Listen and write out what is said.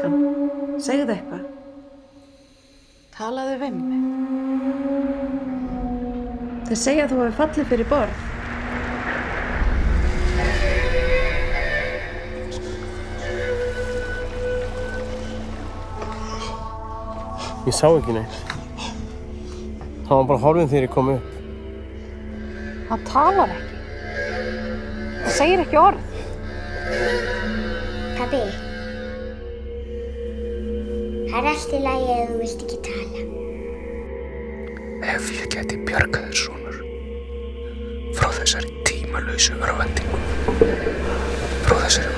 Anton, segðu eitthvað. Talaðu við mig. Þeir segja að þú hefur fallið fyrir borð. Ég sá ekki neitt. Það var bara horfinn þegar ég kom upp. Hann talar ekki. Hann segir ekki orð. Pabbi, það allt í lagi ef þú vilt ekki tala. Ef ég geti bjargað þér sonur frá þessari tímalausu örvendingu, frá þessari